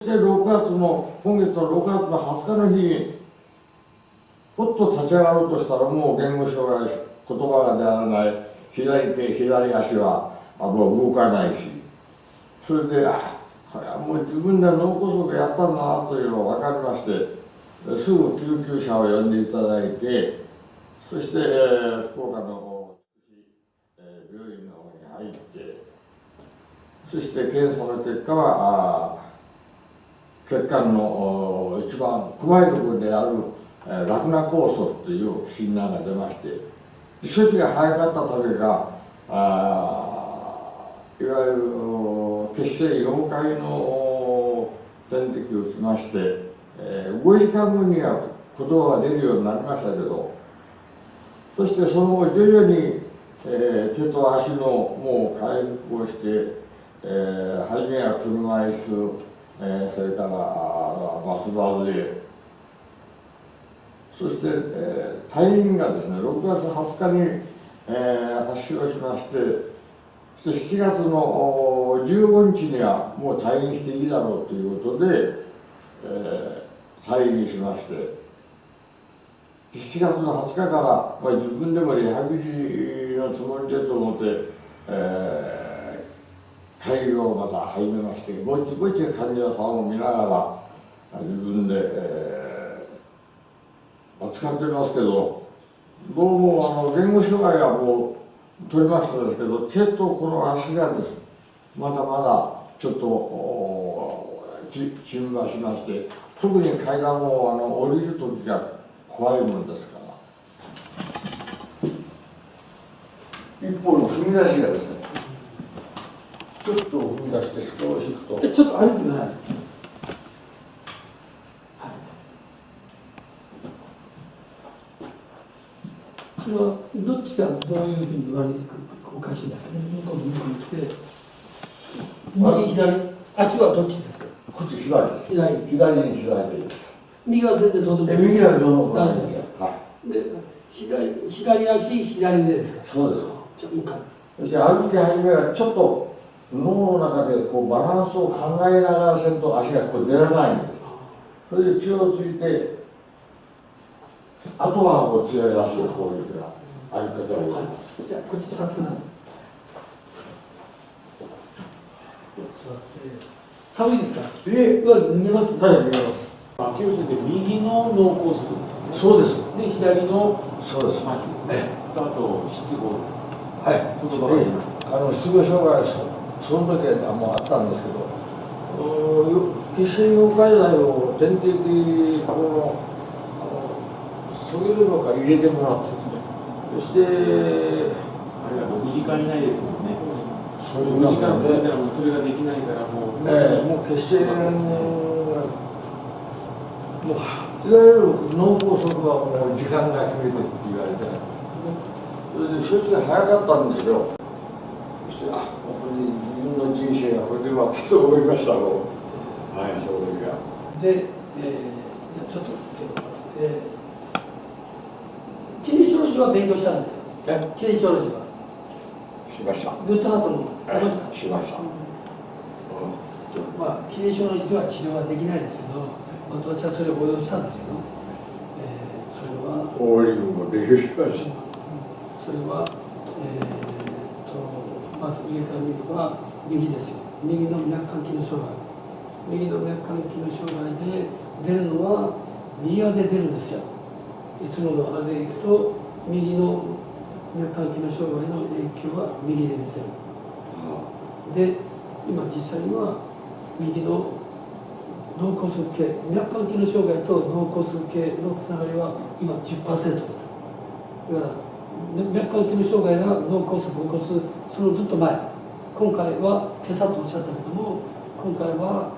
で今月の6月の20日の日にふっと立ち上がろうとしたら、もう言語障害、言葉が出られない、左手左足はもう動かないし、それでこれはもう自分で脳梗塞やったんだなというのが分かりまして、すぐ救急車を呼んでいただいて、そして、福岡の病院の方に入って、そして検査の結果は血管の一番細いところであるラクナ酵素という診断が出まして、処置が早かったためかいわゆる血清4回の点滴をしまして、5時間後には言葉が出るようになりましたけど、そしてその後徐々に、手と足のもう回復をして、初めは車椅子、それからバスバスで、そして、退院がですね6月20日に、発症しまして、そして7月の15日にはもう退院していいだろうということで、退院しまして、7月の20日から、自分でもリハビリのつもりですと思って、会議をまた始めまして、ぼちぼち患者さんを見ながら自分で、扱ってますけど、どうも言語障害はもう取りましたですけど、手とこの足がですね、まだまだちょっと沈馬しまして、特に階段を降りる時が怖いものですから、一方の踏み出しがですね、ちょっと踏み出して少し行くと、ちょっと歩いてください。それはどっちがどういうふうに言われておかしいですかね。向こうに来て、右左、足はどっちですか。こっち左です。左に左手です。右は全然どうでもいい。右はどの大丈夫ですよ。はい。で、左足、左腕ですか。そうです。じゃあもう一回。そして歩き始めはちょっと脳の中でこうバランスを考えながらせんと足がこう出らないんです。それで血をついて、あとはこう強い足をこういうふうな歩き方をやります。じゃあこっち座ってください。寒いですか。見えます。はい、見えます。秋吉先生、右の脳梗塞ですよね。そうです。で、左のそうです。麻痺ですね。あと失語です。はい。言葉が失語障害その時はもうあったんですけど、血清溶解剤を点滴こうそういうのから入れてもらってですね。そしてあれが6時間以内ですもんね。そういう6時間過ぎたらもうそれができないからもう。もう血清もういわゆる脳梗塞はもう時間が決めてって言われて、それで処置が早かったんですよ。そしてこれで自分の人生がこれで終わったと思いましたもん。はい、その時は。で、じゃあちょっと手を洗って。キリショロジーは勉強したんですよ。キリショロジーは。しました。グッドハートもありました。しました。キリショロジーでは治療はできないですけど、私はそれを応用したんですけど、それは。大井君も勉強しました。それは、まず上から見れば右ですよ。右の脈管機能障害。右の脈管機能障害で出るのは右側で出るんですよ。いつものあれでいくと右の脈管機能障害の影響は右で出てる。で、今実際には右の脳梗塞系、脈管機能障害と脳梗塞系のつながりは今 10% です。だから脈管機能障害が脳梗塞を起こすそのずっと前、今回は今朝とおっしゃったけども、今回は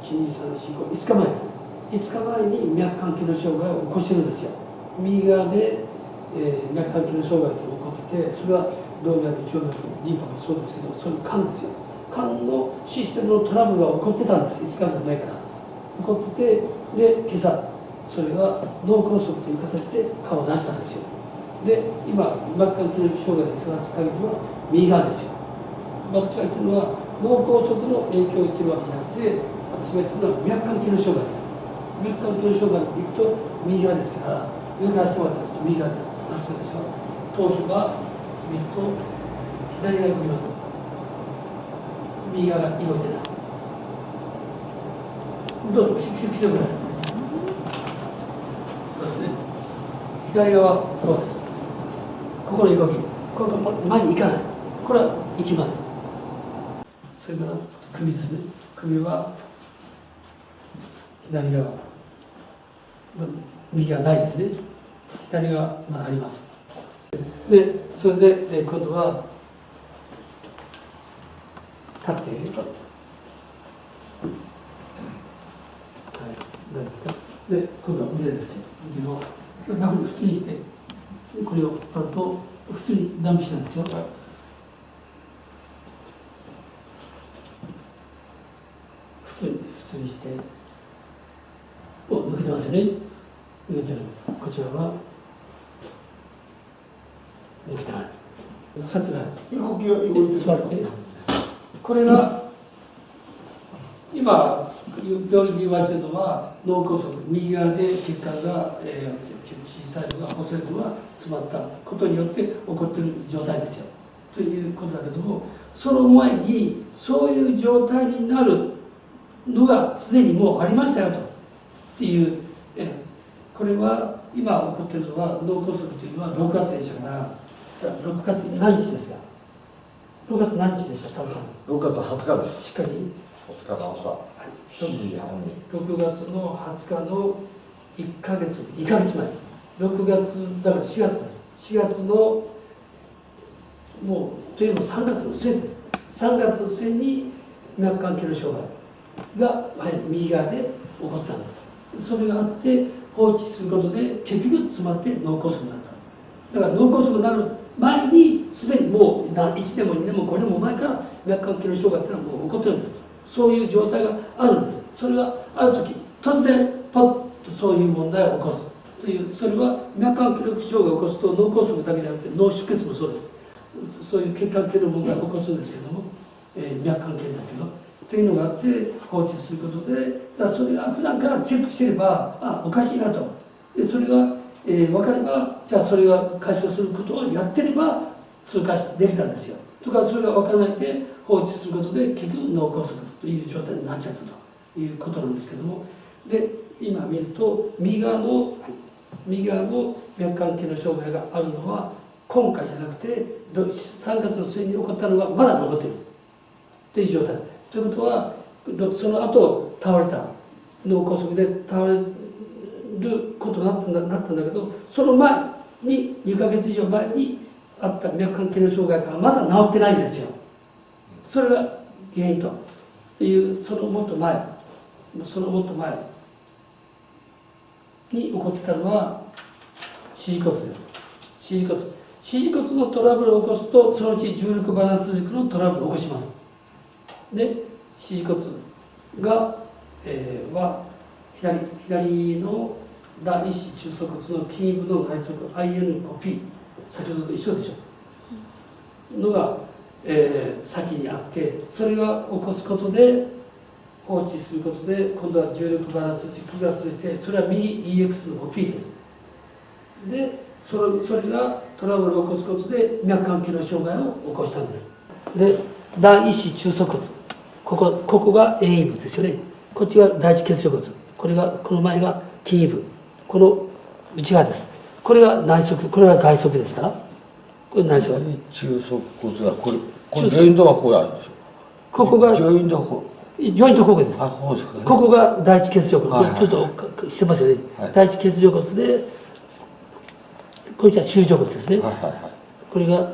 1、2、3、4、5、5日前です。5日前に脈管機能障害を起こしてるんですよ。右側で、脈管機能障害というのが起こってて、それは動脈、静脈、リンパもそうですけど、そういう肝ですよ。肝のシステムのトラブルが起こってたんです。5日前から起こってて、で今朝それが脳梗塞という形で顔を出したんですよ。で今脈管機能障害で探す限りは右側ですよ。私が言ってるのは脳梗塞の影響を言ってるわけじゃなくて、私が言ってるのは脈管機能障害です。脈管機能障害でいくと右側ですから、上から下までですと右側です。まっすぐでしょ。頭皮が見ると左側に動きます。右側が動いてない。どうぞ、来てください。そうですね。左側はこうです。ここの動き。ここ前に行かない。これは行きます。それから首ですね。首は左側。右側ないですね。左側まだあります。で、それで今度は立って。何ですか。で、今度は腕ですよ。腕を楽に普通にして、これをやると普通にダンピしたんですよ。普通にして、抜けてますよね。抜けてる。こちらは抜けてない。座ってない。座って。これが今病院で言われているのは脳梗塞、右側で血管が、小さいのが細いのが詰まったことによって起こっている状態ですよということだけども、その前にそういう状態になるのがすでにもうありましたよとっていう、これは今起こっているのは脳梗塞というのは6月でしたから、じゃあ6月何日ですか。6月何日でしたか。6月20日です。しっかり20日の朝、7時半に。6月の20日の1ヶ月前、6月だから4月です。4月のもうというのも3月の末です。3月の末に脈管機能障害が右側で起こってたんです。それがあって放置することで結局詰まって脳梗塞になった。だから脳梗塞になる前にすでにもう1年も2年も5年も前から脈管機能障害っていうのはもう起こってるんです。そういう状態があるんです。それがある時突然パッとそういう問題を起こすという、それは脈管機能不調が起こすと脳梗塞だけじゃなくて脳出血もそうです。そういう血管系の問題を起こすんですけども、脈管系ですけどというのがあって放置することで、だからそれが普段からチェックしてればおかしいなと。でそれが、分かればじゃあそれが解消することをやってれば通過できたんですよ。とかそれが分からないで放置することで結局脳梗塞という状態になっちゃったということなんですけども、で今見ると右側の脈管系の障害があるのは今回じゃなくて3月の末に起こったのがまだ残っているという状態。ということはその後倒れた脳梗塞で倒れることになったんだけど、その前に2ヶ月以上前にあった脈管系の障害がまだ治ってないんですよ。それが原因という、そのもっと前に起こってたのは支持骨です。支持骨のトラブルを起こすとそのうち重力バランス軸のトラブルを起こします。で支持骨が、は左の第一子中足骨の筋部の内側 IN5P、 先ほどと一緒でしょのが、先にあって、それが起こすことで放置することで今度は重力バランス軸が続いて、それは右 EX の 5P です。でそれがトラブルを起こすことで脈管機能障害を起こしたんです。で第一子中足骨、ここが遠位部ですよね。こっちが第一欠場骨、この前が筋部、この内側です。これが内側、これが外側ですから、これ内側。中足骨がこれジョイントがここにあるんですよ。ここがジョイントここです。こうですかね。ここが第一欠場骨、ちょっとしてますよね。第一欠場骨で、こっちは中上骨ですね。これが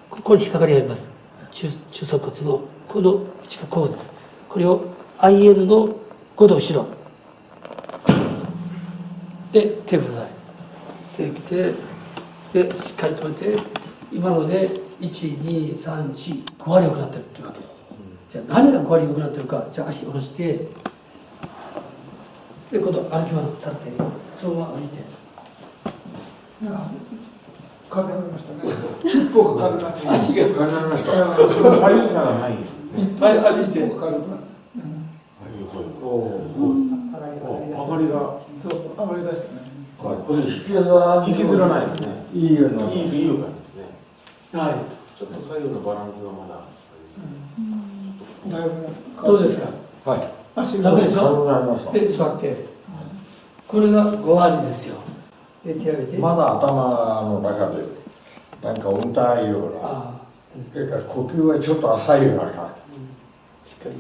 ここに引っかかりがあります。中足骨のこのこうです。これを IN の5度後ろで手ください。手来て、でしっかり止めて、今ので1,2,3,4,5割良くなってるっていうわけ。じゃあ何が5割良くなってるか。じゃあ足下ろして、で今度歩きます。立ってそのまま歩いて。軽くなりましたね。一歩が軽くなって。足が軽くなりました。左右差がないんです。っぱい歩いてわかるな。上がりがそう上がりだしたね。これ引きずら引きずらないですね。いいよな。いい感じですね。はちょっと左右のバランスがまだあれですね。だいぶいどうですかはい。足楽でしょ軽くなりました。で座ってこれが5割ですよで手上げてまだ頭の中でなんか重たいような、あそれから呼吸がちょっと浅いような感しっかり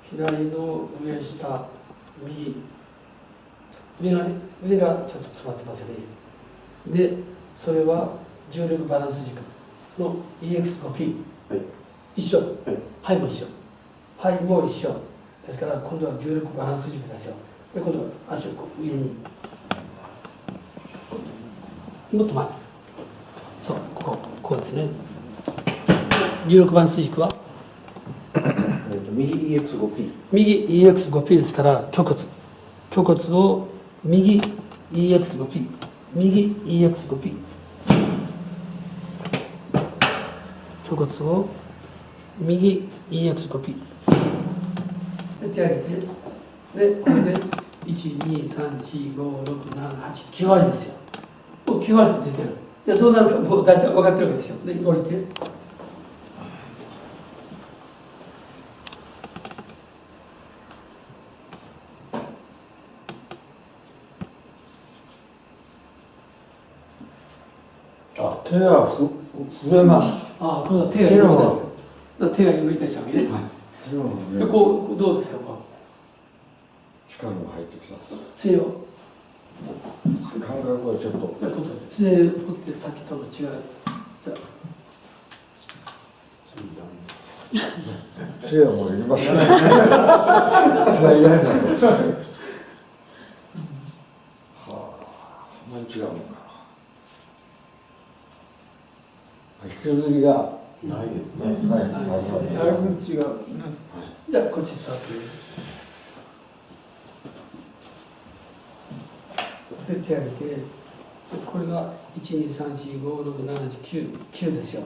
左の上下右上がね腕がちょっと詰まってますよねでそれは重力バランス軸の EX5P、はい一緒、はいはいも一緒はいも一緒ですから今度は重力バランス軸ですよで今度は足をこう上にもっと前そうこうですね重力バランス軸は右 EX5P。右 EX5P ですから虚骨を右 EX5P 右 EX5P 虚骨を右 EX5P で手上げてでこれで123456789割ですよもう9割って出てるでどうなるかもう大体分かってるわけですよで降りてあ、手は震えます。ああ、今度は手が動いた手が動いたしたわけね。手の震えで、こうどうですか、力が入ってきた。杖を。感覚はちょっと。杖を持ってさっきとの違い。じゃ杖はもういりません。杖はいらないの。はあ、こんなに違うのかな。引きずりがないですね。はい、はいだいぶ違うね。じゃあこっち座ってで手上げてでこれが123456789ですよ。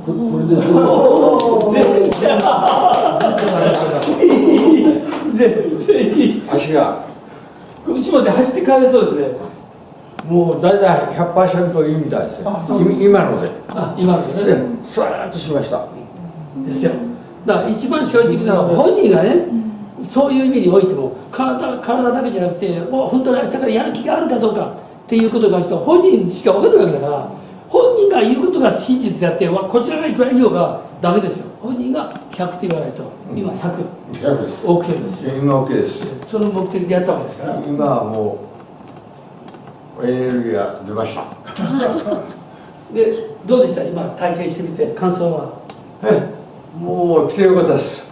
これでどう全然いい。足がうちまで走って帰れそうですね。もう大体 100% いいみたいですよあそうです今のであ、今のね。スワーッとしましたですよ。だから一番正直なのは本人がね、そういう意味においても体だけじゃなくて、もう本当に明日からやる気があるかどうかっていうことに関しては本人しか分かんないわけだから、本人が言うことが真実であって、こちらがいくら言おうがダメですよ。本人が100って言わないと、今100、嫌です OK ですよ。今 OK ですその目的でやったわけですから。今はもうエネルギーが出ましたで、どうでした今体験してみて感想は。もう来てよかったです